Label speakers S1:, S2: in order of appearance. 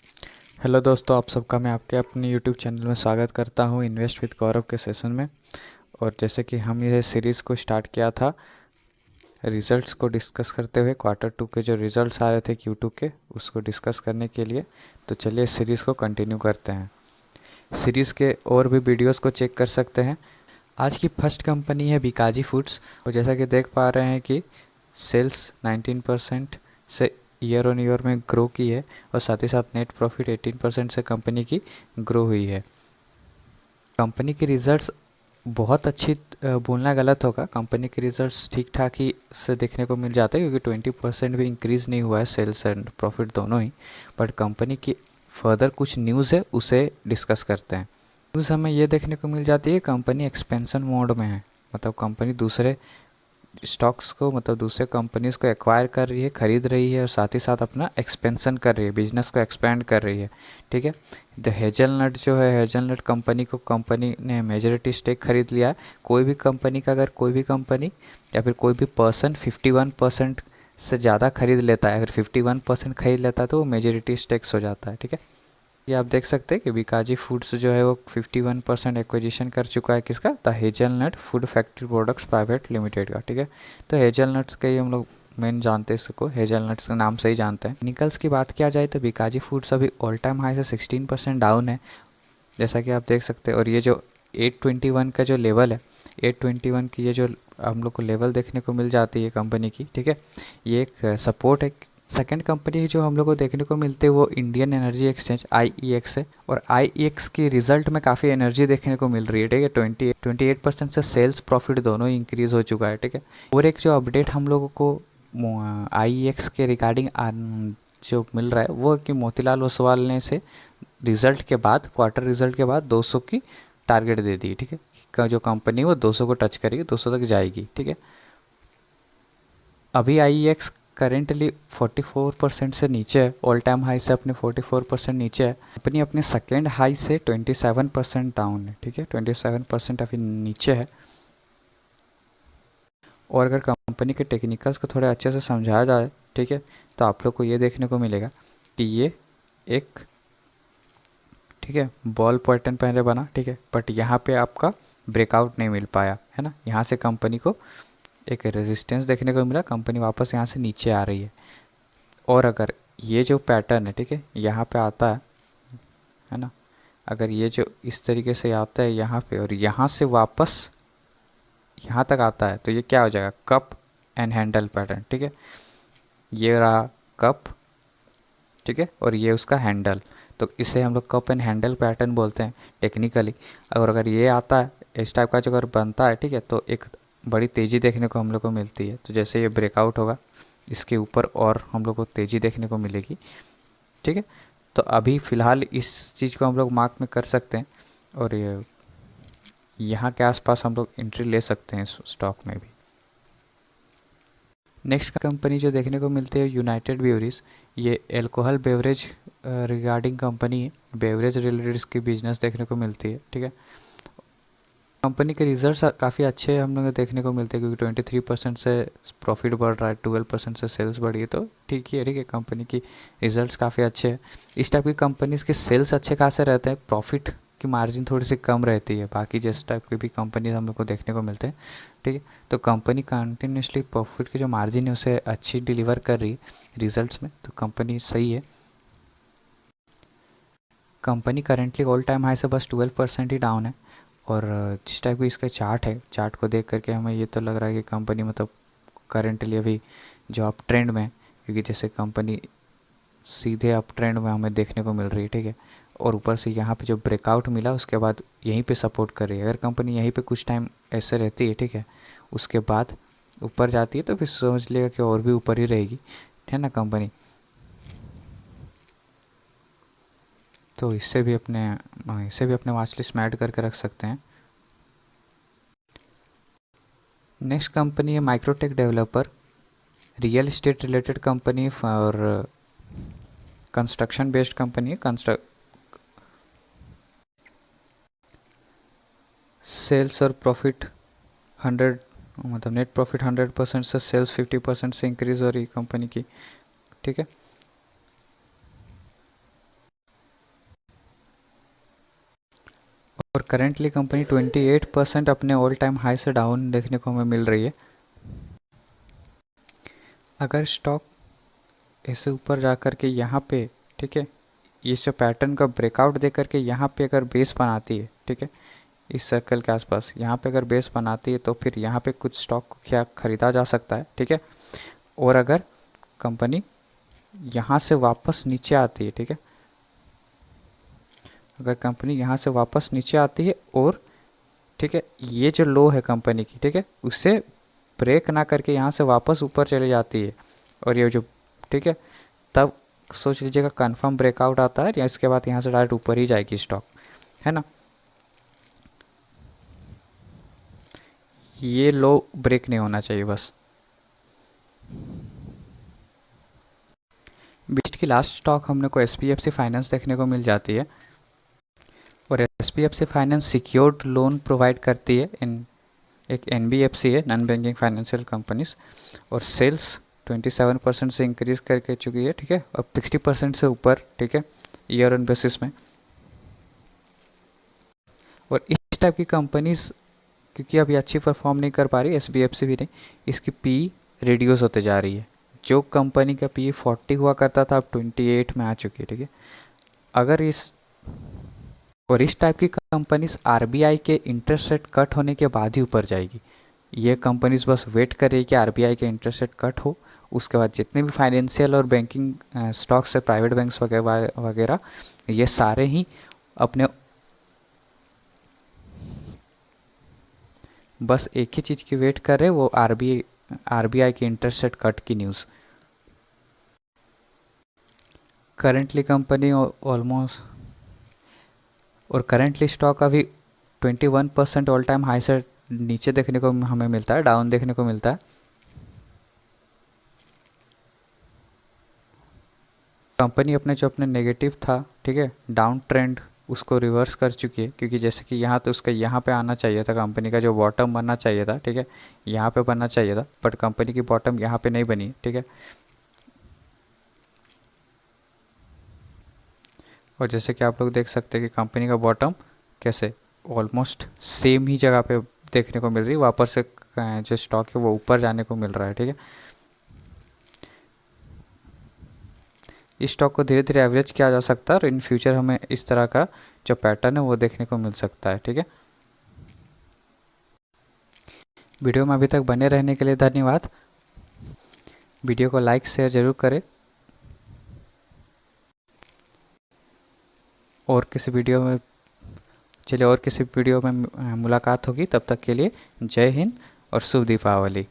S1: Hello दोस्तों, आप सबका मैं आपके अपने यूट्यूब चैनल में स्वागत करता हूं इन्वेस्ट विद गौरव के सेशन में। और जैसे कि हम ये सीरीज़ को स्टार्ट किया था रिज़ल्ट्स को डिस्कस करते हुए, Q2 के जो रिज़ल्ट्स आ रहे थे Q2 के, उसको डिस्कस करने के लिए। तो चलिए इस सीरीज़ को कंटिन्यू करते हैं। सीरीज़ के और भी वीडियोस को चेक कर सकते हैं। आज की फर्स्ट कंपनी है बीकाजी फूड्स, और जैसा कि देख पा रहे हैं कि सेल्स 19% से ईयर ऑन ईयर में ग्रो की है, और साथ ही साथ नेट प्रॉफिट 18% से कंपनी की ग्रो हुई है। कंपनी के रिजल्ट्स बहुत अच्छी बोलना गलत होगा, कंपनी के रिजल्ट्स ठीक ठाक ही से देखने को मिल जाते हैं, क्योंकि 20% भी इंक्रीज़ नहीं हुआ है सेल्स एंड प्रॉफिट दोनों ही। बट कंपनी की फर्दर कुछ न्यूज़ है, उसे डिस्कस करते हैं। न्यूज़ हमें ये देखने को मिल जाती है कंपनी एक्सपेंशन मोड में है, मतलब कंपनी दूसरे स्टॉक्स को, मतलब दूसरे कंपनीज़ को एक्वायर कर रही है, ख़रीद रही है, और साथ ही साथ अपना एक्सपेंशन कर रही है, बिजनेस को एक्सपेंड कर रही है। ठीक है। द हेजलनट जो है, हेजलनट कंपनी को कंपनी ने मेजॉरिटी स्टेक खरीद लिया है। कोई भी कंपनी का, अगर कोई भी कंपनी या फिर कोई भी पर्सन 51% से ज़्यादा खरीद लेता है, अगर 51% खरीद लेता है तो वो मेजॉरिटी स्टेक्स हो जाता है। ठीक है। ये आप देख सकते हैं कि बीकाजी फूड्स जो है वो 51% एक्विजिशन कर चुका है, किसका, the hazelnut food factory products private limited का। ठीक है। तो हेजलनट्स का ही हम लोग मेन जानते हैं, इसको हेजलनट्स के नाम से ही जानते हैं। टेक्निकल्स की बात किया जाए तो बीकाजी फूड्स अभी ऑल टाइम हाई से 16% डाउन है, जैसा कि आप देख सकते हैं। और ये जो 821 का जो लेवल है, 821 की ये जो हम लोग को लेवल देखने को मिल जाती है कंपनी की, ठीक है, ये एक सपोर्ट है। सेकंड कंपनी जो हम लोग को देखने को मिलती है वो इंडियन एनर्जी एक्सचेंज IEX है, और IEX की रिजल्ट में काफ़ी एनर्जी देखने को मिल रही है। ठीक है। 28% से सेल्स प्रॉफिट दोनों ही इंक्रीज़ हो चुका है। ठीक है। और एक जो अपडेट हम लोगों को IEX के रिगार्डिंग जो मिल रहा है वो कि मोतीलाल ओसवाल ने से रिज़ल्ट के बाद, क्वार्टर रिज़ल्ट के बाद 200 की टारगेट दे दी। ठीक है। जो कंपनी वो 200 को टच करेगी, 200 तक जाएगी। ठीक है। अभी IEX करेंटली 44% से नीचे है, ऑल टाइम हाई से अपने 44% नीचे है। कंपनी अपने सेकेंड हाई से 27% डाउन है। ठीक है। 27% अभी नीचे है। और अगर कंपनी के टेक्निकल्स को थोड़े अच्छे से समझाया जाए, ठीक है, तो आप लोग को ये देखने को मिलेगा कि ये एक, ठीक है, बॉल पैटर्न पहले बना, ठीक है, बट यहाँ पे आपका ब्रेकआउट नहीं मिल पाया है ना। यहाँ से कंपनी को एक रेजिस्टेंस देखने को मिला, कंपनी वापस यहाँ से नीचे आ रही है। और अगर ये जो पैटर्न है, ठीक है, यहाँ पे आता है ना, अगर ये जो इस तरीके से आता है यहाँ पे, और यहाँ से वापस यहाँ तक आता है, तो ये क्या हो जाएगा, कप एंड हैंडल पैटर्न। ठीक है। ये रहा कप, ठीक है, और ये उसका हैंडल। तो इसे हम लोग कप एंड हैंडल पैटर्न बोलते हैं टेक्निकली। और अगर ये आता है इस टाइप का, जो अगर बनता है, ठीक है, तो एक बड़ी तेज़ी देखने को हम लोग को मिलती है। तो जैसे ये ब्रेकआउट होगा इसके ऊपर और हम लोग को तेज़ी देखने को मिलेगी। ठीक है। तो अभी फ़िलहाल इस चीज़ को हम लोग मार्क में कर सकते हैं, और ये यहाँ के आसपास हम लोग एंट्री ले सकते हैं इस स्टॉक में भी। नेक्स्ट कंपनी जो देखने को मिलती है यूनाइटेड ब्यूरीज, ये एल्कोहल बेवरेज रिगार्डिंग कंपनी है, बेवरेज रिलेटेड इसकी बिजनेस देखने को मिलती है। ठीक है। कंपनी के रिजल्ट्स काफ़ी अच्छे हम लोग देखने को मिलते हैं, क्योंकि 23% से प्रॉफिट बढ़ रहा है, 12% से सेल्स बढ़ी है, तो ठीक ही है। ठीक है। कंपनी की रिजल्ट्स काफ़ी अच्छे हैं। इस टाइप की कंपनीज़ के सेल्स अच्छे खासे रहते हैं, प्रॉफिट की मार्जिन थोड़ी सी कम रहती है बाकी जिस टाइप की भी कंपनी हम लोग को देखने को मिलते हैं। ठीक है। तो कंपनी कंटिन्यूसली प्रॉफिट की जो मार्जिन है उसे अच्छी डिलीवर कर रही है रिजल्ट्स में, तो कंपनी सही है। Company currently all time high से बस 12% ही डाउन है। और जिस टाइप की इसका चार्ट है, चार्ट को देख करके हमें ये तो लग रहा है कि कंपनी मतलब करेंटली अभी जो अप ट्रेंड में है, क्योंकि जैसे कंपनी सीधे अप ट्रेंड में हमें देखने को मिल रही है। ठीक है। और ऊपर से यहाँ पे जो ब्रेकआउट मिला उसके बाद यहीं पे सपोर्ट कर रही है। अगर कंपनी यहीं पे कुछ टाइम ऐसे रहती है, ठीक है, उसके बाद ऊपर जाती है, तो फिर समझ लेगा कि और भी ऊपर ही रहेगी, है ना कंपनी। तो इसे भी अपने वॉच लिस्ट में ऐड करके रख सकते हैं। नेक्स्ट कंपनी है Microtek developer, real estate related company और कंस्ट्रक्शन बेस्ड कंपनी है। सेल्स और प्रॉफिट 100, मतलब नेट प्रॉफिट 100% से सेल्स 50% से इंक्रीज़ हो रही कंपनी की। ठीक है। और करेंटली कंपनी 28% अपने ऑल टाइम हाई से डाउन देखने को हमें मिल रही है। अगर स्टॉक ऐसे ऊपर जा कर के यहाँ पे, ठीक है, इस पैटर्न का ब्रेकआउट दे करके यहाँ पे अगर बेस बनाती है, ठीक है, इस सर्कल के आसपास यहाँ पे अगर बेस बनाती है तो फिर यहाँ पे कुछ स्टॉक को क्या खरीदा जा सकता है, ठीक है। और अगर कंपनी यहाँ से वापस नीचे आती है, ठीक है, अगर कंपनी यहाँ से वापस नीचे आती है और, ठीक है, ये जो लो है कंपनी की, ठीक है, उससे ब्रेक ना करके यहाँ से वापस ऊपर चले जाती है और ये जो, ठीक है, तब सोच लीजिएगा कंफर्म ब्रेकआउट आता है या इसके बाद यहाँ से डायरेक्ट ऊपर ही जाएगी स्टॉक, है ना। ये लो ब्रेक नहीं होना चाहिए बस। बीच की लास्ट स्टॉक हमने को SPFC फाइनेंस देखने को मिल जाती है और SPFC finance secured loan provide करती है। इन एक NBFC है, नॉन बैंकिंग फाइनेंशियल कंपनीज, और सेल्स 27% से इंक्रीज़ करके चुकी है, ठीक है, अब 60% से ऊपर, ठीक है, ईयर ऑन बेसिस में। और इस टाइप की कंपनीज क्योंकि अभी अच्छी परफॉर्म नहीं कर पा रही, SBFC भी नहीं, इसकी पी रिड्यूस होते जा रही है। जो कंपनी का पी 40 हुआ करता था अब 28 में आ चुकी है, ठीक है। अगर इस टाइप की कंपनीज RBI के इंटरेस्ट रेट कट होने के बाद ही ऊपर जाएगी। ये कंपनीज बस वेट कर रही है कि RBI के इंटरेस्ट रेट कट हो, उसके बाद जितने भी फाइनेंशियल और बैंकिंग स्टॉक्स है, प्राइवेट बैंक्स वगैरह, ये सारे ही अपने बस एक ही चीज़ की वेट कर रहे हैं, वो RBI के इंटरेस्ट रेट कट की न्यूज़। करंटली कंपनी ऑलमोस्ट और करंटली स्टॉक अभी 21% ऑल टाइम हाई से नीचे देखने को हमें मिलता है, डाउन देखने को मिलता है। कंपनी अपने नेगेटिव था, ठीक है, डाउन ट्रेंड, उसको रिवर्स कर चुकी है, क्योंकि जैसे कि यहाँ तो उसका यहाँ पे आना चाहिए था, कंपनी का जो बॉटम बनना चाहिए था, ठीक है, यहाँ पे बनना चाहिए था, बट कंपनी की बॉटम यहाँ पे नहीं बनी, ठीक है। और जैसे कि आप लोग देख सकते हैं कि कंपनी का बॉटम कैसे ऑलमोस्ट सेम ही जगह पे देखने को मिल रही है, वापस से जो स्टॉक है वो ऊपर जाने को मिल रहा है, ठीक है। इस स्टॉक को धीरे धीरे एवरेज किया जा सकता है और इन फ्यूचर हमें इस तरह का जो पैटर्न है वो देखने को मिल सकता है, ठीक है। वीडियो में अभी तक बने रहने के लिए धन्यवाद। वीडियो को लाइक शेयर ज़रूर करें और किसी वीडियो में चलिए और किसी वीडियो में मुलाकात होगी, तब तक के लिए जय हिंद और शुभ दीपावली।